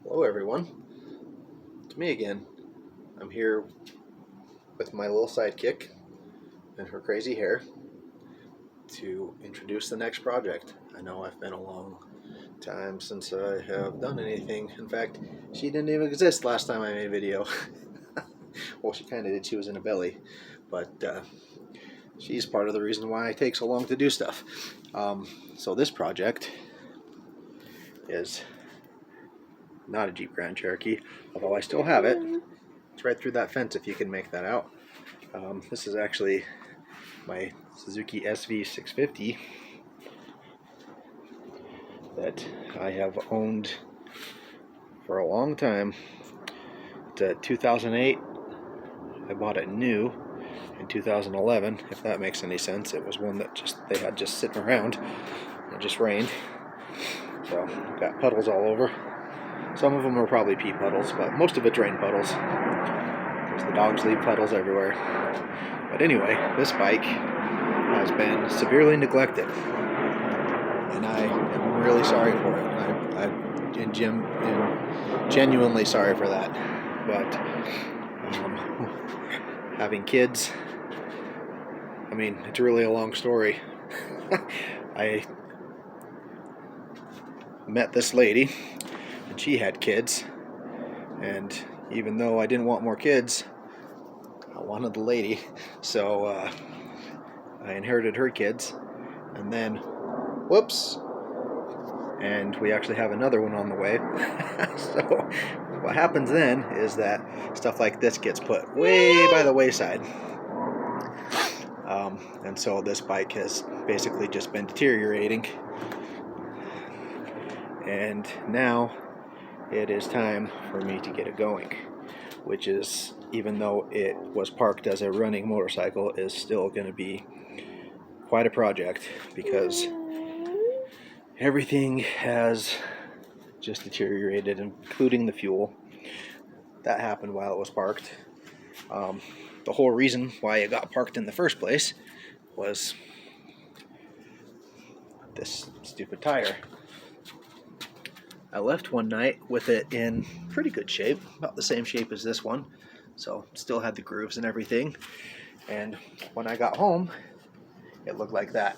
Hello everyone, it's me again. I'm here with my little sidekick and her crazy hair to introduce the next project. I know I've been a long time since I have done anything. In fact, she didn't even exist last time I made a video. Well, she kind of did, she was in a belly, but she's part of the reason why it takes so long to do stuff. So this project is not a Jeep Grand Cherokee, although I still have it. It's right through that fence if you can make that out. This is actually my Suzuki SV650 that I have owned for a long time. It's a 2008. I bought it new in 2011, if that makes any sense. It was one that they had just sitting around. It just rained, so got puddles all over. Some of them are probably pee puddles, but most of it's rain puddles, because the dogs leave puddles everywhere. But anyway, this bike has been severely neglected, and I am really sorry for it. I'm genuinely sorry for that. But having kids, I mean, it's really a long story. I met this lady, and she had kids, and even though I didn't want more kids, I wanted the lady, so I inherited her kids, and then whoops, and we actually have another one on the way. So what happens then is that stuff like this gets put way by the wayside, and so this bike has basically just been deteriorating. And now it is time for me to get it going, which is, even though it was parked as a running motorcycle, is still going to be quite a project, because everything has just deteriorated, including the fuel. That happened while it was parked. The whole reason why it got parked in the first place was this stupid tire. I left one night with it in pretty good shape, about the same shape as this one, so still had the grooves and everything. And when I got home, it looked like that.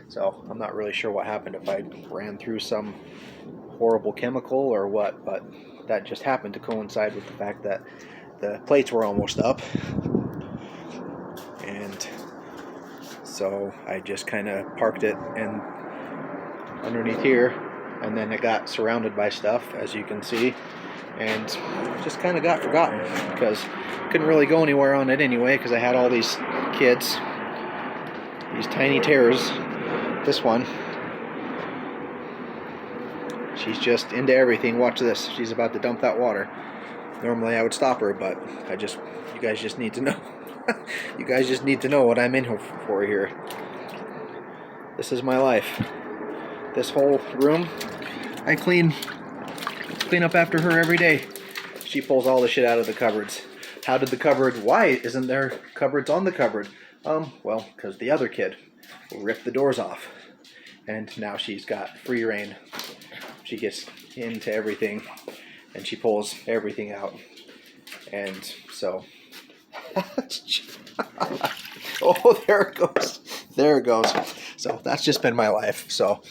So I'm not really sure what happened, if I ran through some horrible chemical or what, but that just happened to coincide with the fact that the plates were almost up. And so I just kind of parked it in underneath here, and then it got surrounded by stuff, as you can see, and just kind of got forgotten, because I couldn't really go anywhere on it anyway, because I had all these kids, these tiny terrors. This one, she's just into everything. Watch this, she's about to dump that water. Normally I would stop her, but you guys just need to know. You guys just need to know what I'm in for here. This is my life. This whole room, I clean up after her every day. She pulls all the shit out of the cupboards. Why isn't there cupboards on the cupboard? Well, because the other kid ripped the doors off, and now she's got free reign. She gets into everything, and she pulls everything out. And so, oh, there it goes. So that's just been my life. So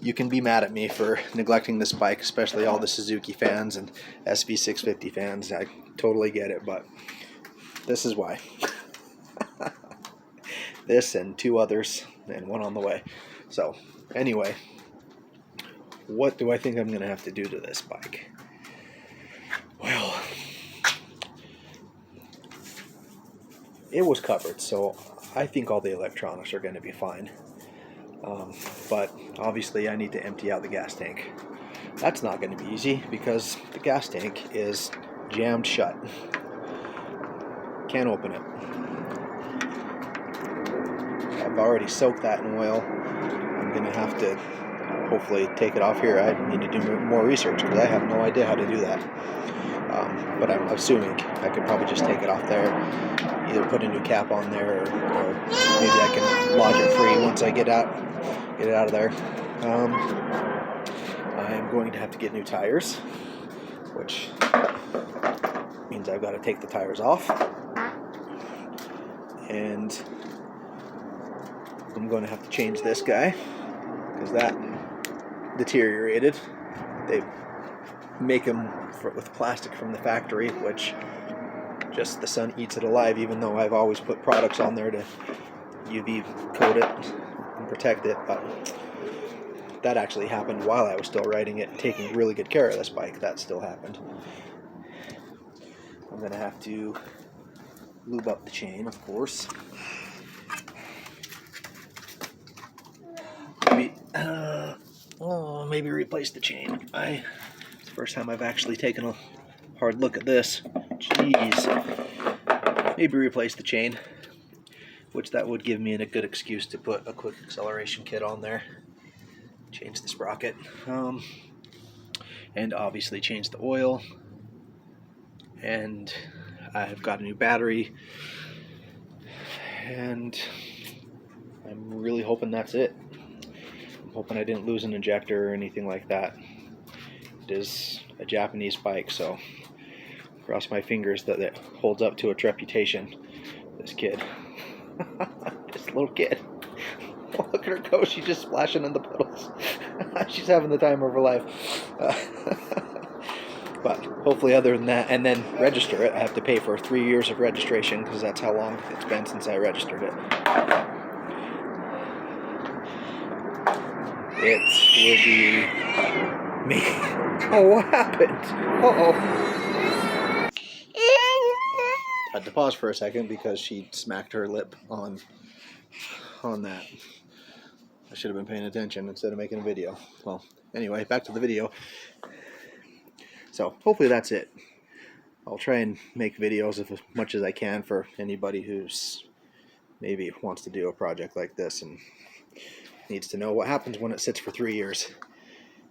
you can be mad at me for neglecting this bike, especially all the Suzuki fans and SV650 fans. I totally get it, but this is why. This and two others, and one on the way. So anyway, what do I think I'm going to have to do to this bike? Well, it was covered, so I think all the electronics are going to be fine. But obviously I need to empty out the gas tank. That's not going to be easy, because the gas tank is jammed shut. Can't open it. I've already soaked that in oil. I'm going to have to hopefully take it off here. I need to do more research, because I have no idea how to do that. But I'm assuming I could probably just take it off there, either put a new cap on there, or maybe I can lodge it free once I get it out of there. I am going to have to get new tires. which means I've got to take the tires off, and I'm going to have to change this guy because that deteriorated. They make them with plastic from the factory, which just the sun eats it alive, even though I've always put products on there to UV coat it and protect it. But that actually happened while I was still riding it and taking really good care of this bike. That still happened. I'm going to have to lube up the chain, of course. Maybe replace the chain. It's the first time I've actually taken a hard look at this. Jeez. Maybe replace the chain, which that would give me a good excuse to put a quick acceleration kit on there. Change the sprocket. And obviously change the oil. And I've got a new battery. And I'm really hoping that's it. I'm hoping I didn't lose an injector or anything like that. It is a Japanese bike, so cross my fingers that it holds up to its reputation. This kid. This little kid. Look at her go, she's just splashing in the puddles. She's having the time of her life. But hopefully other than that, and then register it, I have to pay for 3 years of registration because that's how long it's been since I registered it. It will be me. Oh, what happened? Uh-oh. I had to pause for a second because she smacked her lip on that. I should have been paying attention instead of making a video. Well, anyway, back to the video. So hopefully that's it. I'll try and make videos of as much as I can for anybody who's maybe wants to do a project like this and needs to know what happens when it sits for 3 years.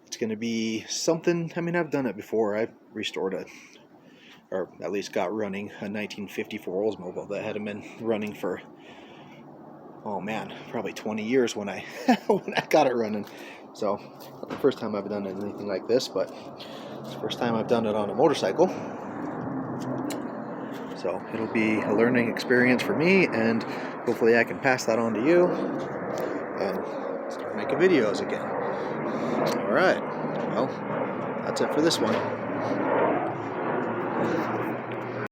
It's going to be something. I mean, I've done it before. I restored it, or at least got running, a 1954 Oldsmobile that had been running for, oh man, probably 20 years when I when I got it running. So not the first time I've done anything like this, but it's the first time I've done it on a motorcycle. So it'll be a learning experience for me, and hopefully I can pass that on to you and start making videos again. Alright, well, that's it for this one.